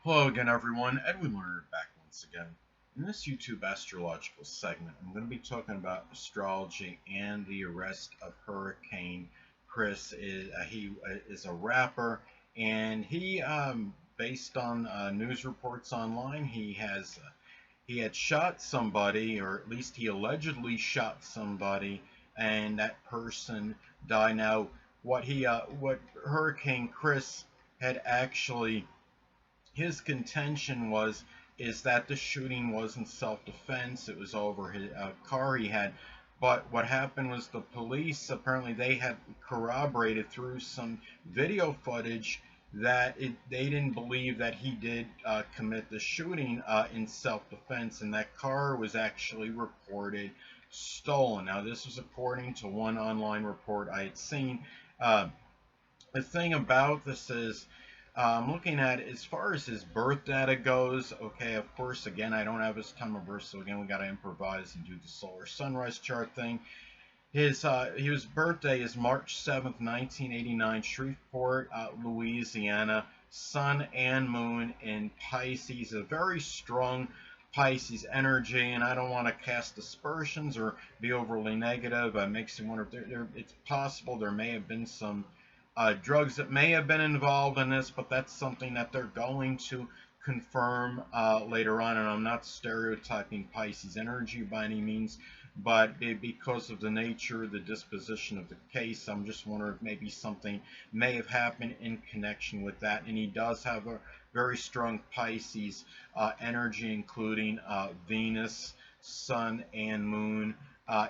Hello again, everyone. Edwin Learnard back once again. In this YouTube astrological segment, I'm going to be talking about astrology and the arrest of Hurricane Chris. He is a rapper, and based on news reports online, he had shot somebody, or at least he allegedly shot somebody, and that person died. Now, what Hurricane Chris had actually his contention was is that the shooting wasn't self-defense. It was over his car he had. But what happened was the police apparently they had corroborated through some video footage that they didn't believe that he did commit the shooting in self-defense, and that car was actually reported stolen. Now, this was according to one online report I had seen. Uh, the thing about this is I'm looking at as far as his birth data goes. Okay, of course, again, I don't have his time of birth, so again, we got to improvise and do the solar sunrise chart thing. His birthday is March 7th, 1989, Shreveport, Louisiana. Sun and Moon in Pisces, a very strong Pisces energy, and I don't want to cast aspersions or be overly negative. It makes you wonder if it's possible there may have been some drugs that may have been involved in this, but that's something that they're going to confirm later on. And I'm not stereotyping Pisces energy by any means, but because of the nature, the disposition of the case, I'm just wondering if maybe something may have happened in connection with that. And he does have a very strong Pisces energy, including Venus, Sun, and Moon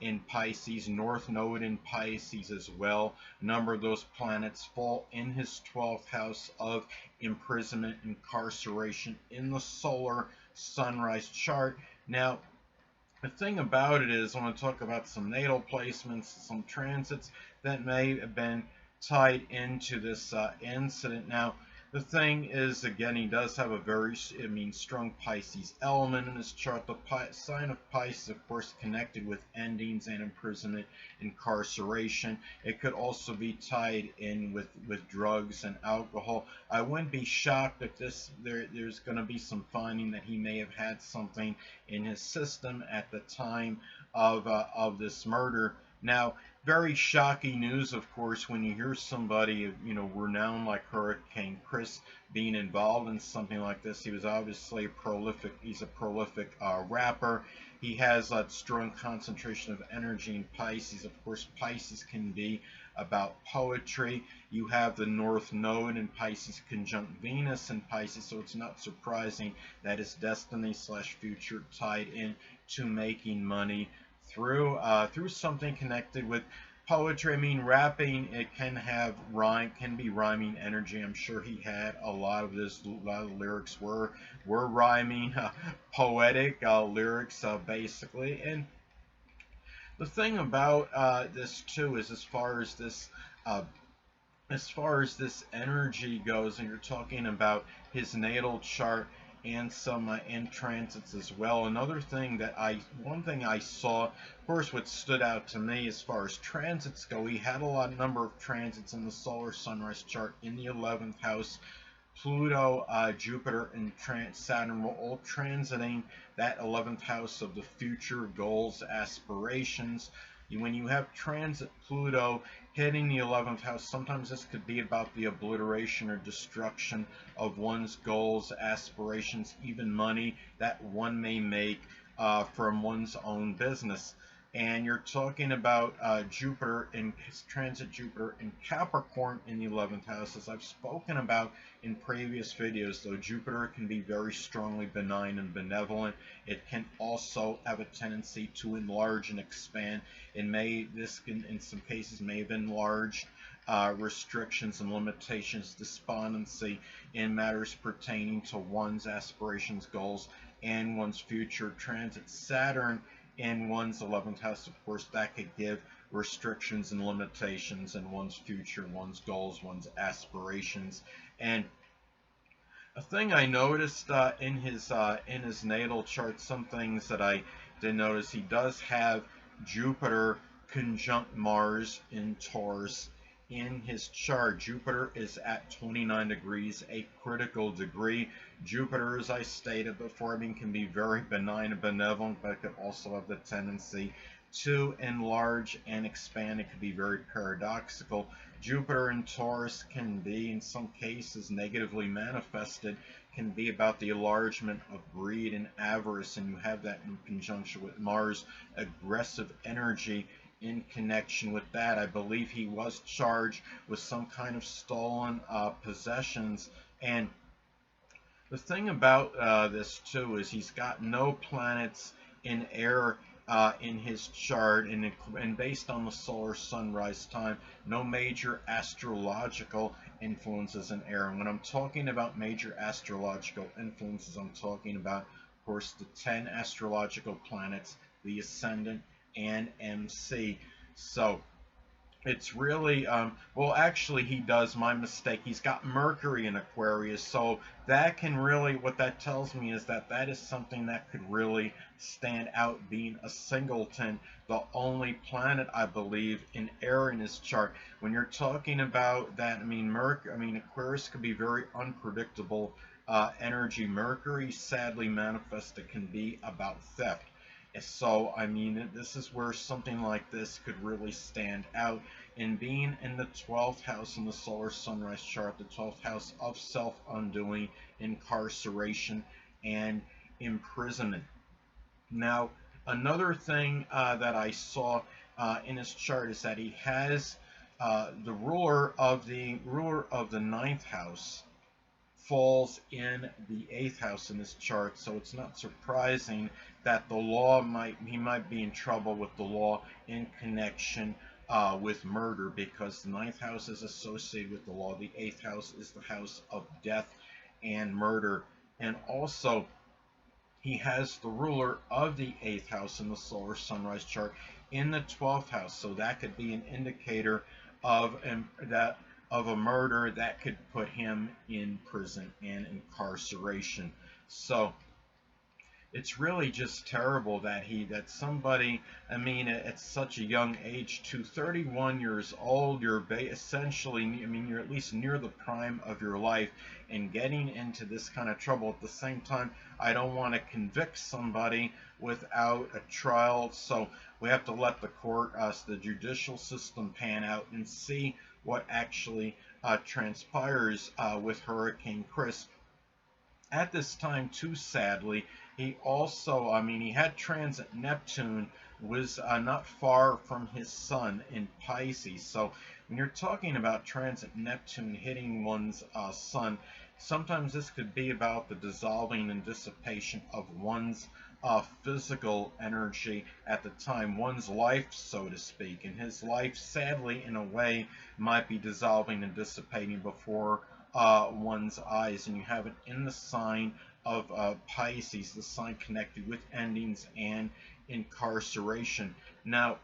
in Pisces, North Node in Pisces as well. A number of those planets fall in his 12th house of imprisonment, incarceration in the solar sunrise chart. Now, the thing about it is, I want to talk about some natal placements, some transits that may have been tied into this incident. Now, the thing is, again, he does have a very, strong Pisces element in his chart. The sign of Pisces, of course, connected with endings and imprisonment, incarceration. It could also be tied in with drugs and alcohol. I wouldn't be shocked if there's going to be some finding that he may have had something in his system at the time of this murder. Now, very shocking news, of course, when you hear somebody, renowned like Hurricane Chris being involved in something like this. He was obviously he's a prolific rapper. He has a strong concentration of energy in Pisces. Of course, Pisces can be about poetry. You have the North Node in Pisces conjunct Venus in Pisces, so it's not surprising that his destiny slash future tied in to making money through something connected with poetry. I mean, rapping, it can be rhyming energy. I'm sure he had a lot of the lyrics were rhyming, poetic lyrics, basically. And the thing about this too is, uh, as far as this energy goes, and you're talking about his natal chart and some and transits as well. One thing I saw, of course, what stood out to me as far as transits go, he had number of transits in the solar sunrise chart in the 11th house. Pluto, Jupiter, and Saturn were all transiting that 11th house of the future, goals, aspirations. When you have transit Pluto hitting the 11th house, sometimes this could be about the obliteration or destruction of one's goals, aspirations, even money that one may make from one's own business. And you're talking about Jupiter in Capricorn in the 11th house. As I've spoken about in previous videos, though, Jupiter can be very strongly benign and benevolent. It can also have a tendency to enlarge and expand. In some cases may have enlarged restrictions and limitations, despondency in matters pertaining to one's aspirations, goals, and one's future. Transit Saturn in one's 11th house, of course, that could give restrictions and limitations in one's future, one's goals, one's aspirations. And a thing I noticed in his natal chart, some things that I did notice, he does have Jupiter conjunct Mars in Taurus in his chart, Jupiter is at 29 degrees, a critical degree. Jupiter, as I stated before, can be very benign and benevolent, but it could also have the tendency to enlarge and expand. It could be very paradoxical. Jupiter in Taurus can be, in some cases, negatively manifested, can be about the enlargement of greed and avarice, and you have that in conjunction with Mars, aggressive energy. In connection with that, I believe he was charged with some kind of stolen possessions. And the thing about this too is he's got no planets in air in his chart, and based on the solar sunrise time, no major astrological influences in air. And when I'm talking about major astrological influences, I'm talking about, of course, the 10 astrological planets, the ascendant, and MC. So it's really, well, actually, he does, my mistake. He's got Mercury in Aquarius, so that can really, what that tells me is that that is something that could really stand out, being a singleton, the only planet, I believe, in air in his chart. When you're talking about that, Aquarius could be very unpredictable energy. Mercury, sadly manifested, can be about theft. So, this is where something like this could really stand out. In being in the 12th house in the solar sunrise chart, the 12th house of self-undoing, incarceration, and imprisonment. Now, another thing that I saw in his chart is that he has the ruler of the ninth house falls in the 8th house in this chart, so it's not surprising that he might be in trouble with the law in connection with murder, because the 9th house is associated with the law. The 8th house is the house of death and murder. And also, he has the ruler of the 8th house in the solar sunrise chart in the 12th house, so that could be an indicator of a murder that could put him in prison and incarceration. So it's really just terrible that somebody, at such a young age, to 31 years old, you're essentially, you're at least near the prime of your life, and getting into this kind of trouble. At the same time, I don't want to convict somebody without a trial, so we have to let the court, the judicial system, pan out and see what actually transpires with Hurricane Chris. At this time, too, sadly, he also, he had transit Neptune, was not far from his sun in Pisces. So when you're talking about transit Neptune hitting one's sun, sometimes this could be about the dissolving and dissipation of one's physical energy at the time, one's life, so to speak. And his life, sadly, in a way, might be dissolving and dissipating before one's eyes. And you have it in the sign of Pisces, the sign connected with endings and incarceration. Now,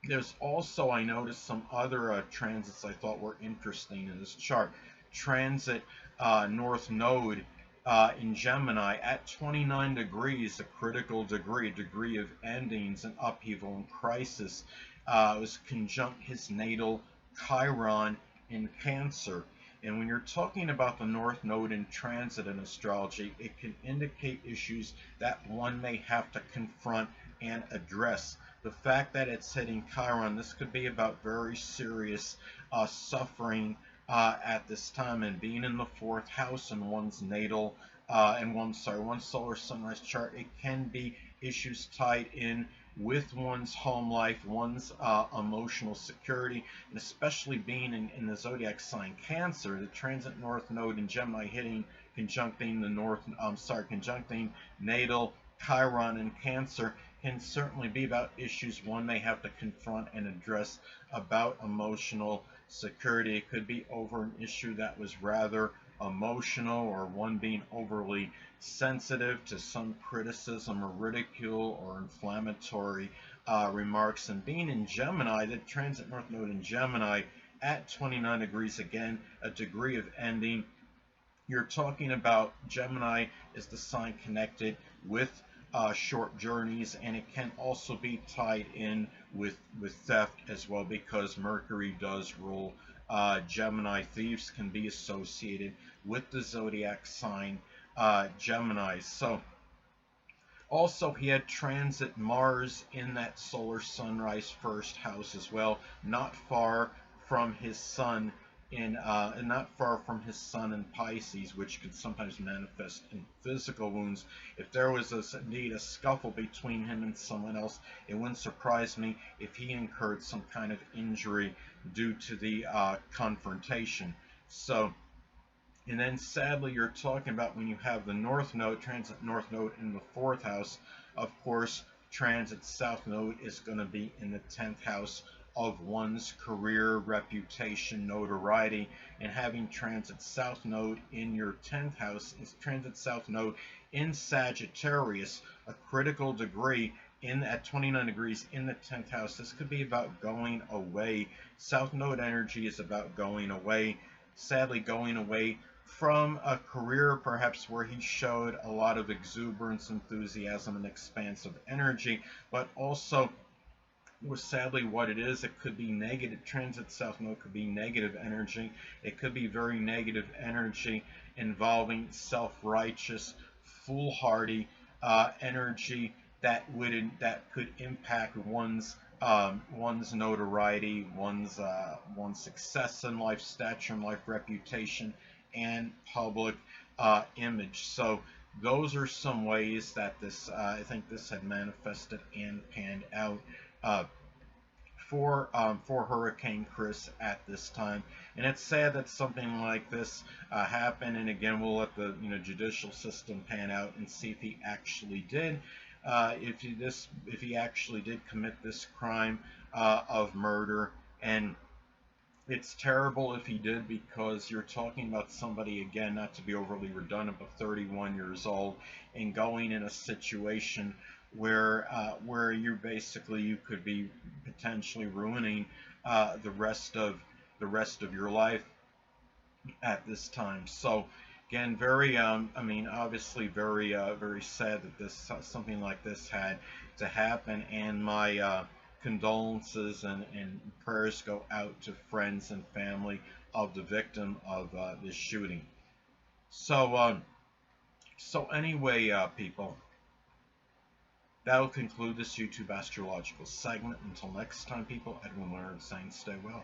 there's also, I noticed, some other transits I thought were interesting in this chart. Transit North Node in Gemini at 29 degrees, a critical degree, a degree of endings and upheaval and crisis. It was conjunct his natal Chiron in Cancer. And when you're talking about the North Node in transit in astrology, it can indicate issues that one may have to confront and address. The fact that it's hitting Chiron, this could be about very serious suffering at this time, and being in the 4th house in one's natal one's solar sunrise chart, it can be issues tied in with one's home life, one's emotional security, and especially being in the zodiac sign Cancer, the transit North Node in Gemini conjuncting natal Chiron in Cancer can certainly be about issues one may have to confront and address about emotional security. It could be over an issue that was rather emotional, or one being overly sensitive to some criticism or ridicule or inflammatory remarks. And being in Gemini, the transit North Node in Gemini at 29 degrees, again, a degree of ending. You're talking about Gemini is the sign connected with short journeys, and it can also be tied in with theft as well, because Mercury does rule Gemini. Thieves can be associated with the zodiac sign Gemini. So also, he had transit Mars in that solar sunrise first house as well, not far from his sun in Pisces, which could sometimes manifest in physical wounds. If there was indeed a scuffle between him and someone else, it wouldn't surprise me if he incurred some kind of injury due to the confrontation. So, and then sadly, you're talking about when you have the North Node, transit North Node in the fourth house. Of course, transit South Node is going to be in the 10th house of one's career, reputation, notoriety. And having transit South Node in your 10th house is transit South Node in Sagittarius, a critical degree at 29 degrees in the 10th house. This could be about going away. South Node energy is about going away. Sadly, going away from a career perhaps where he showed a lot of exuberance, enthusiasm, and expansive energy, but also was sadly what it is. It could be negative. Transit South Node could be negative energy. It could be very negative energy involving self-righteous, foolhardy energy that could impact one's notoriety, one's success in life, stature in life, reputation, and public image. So those are some ways that I think this had manifested and panned out uh, for Hurricane Chris at this time. And it's sad that something like this happened. And again, we'll let the judicial system pan out and see if he actually did. If he actually did commit this crime of murder. And it's terrible if he did, because you're talking about somebody, again, not to be overly redundant, but 31 years old, and going in a situation where you could be potentially ruining the rest of your life at this time. So again, very obviously very sad that something like this had to happen, and my condolences and prayers go out to friends and family of the victim of this shooting. So anyway, people, that will conclude this YouTube astrological segment. Until next time, people, Edwin Learnard saying stay well.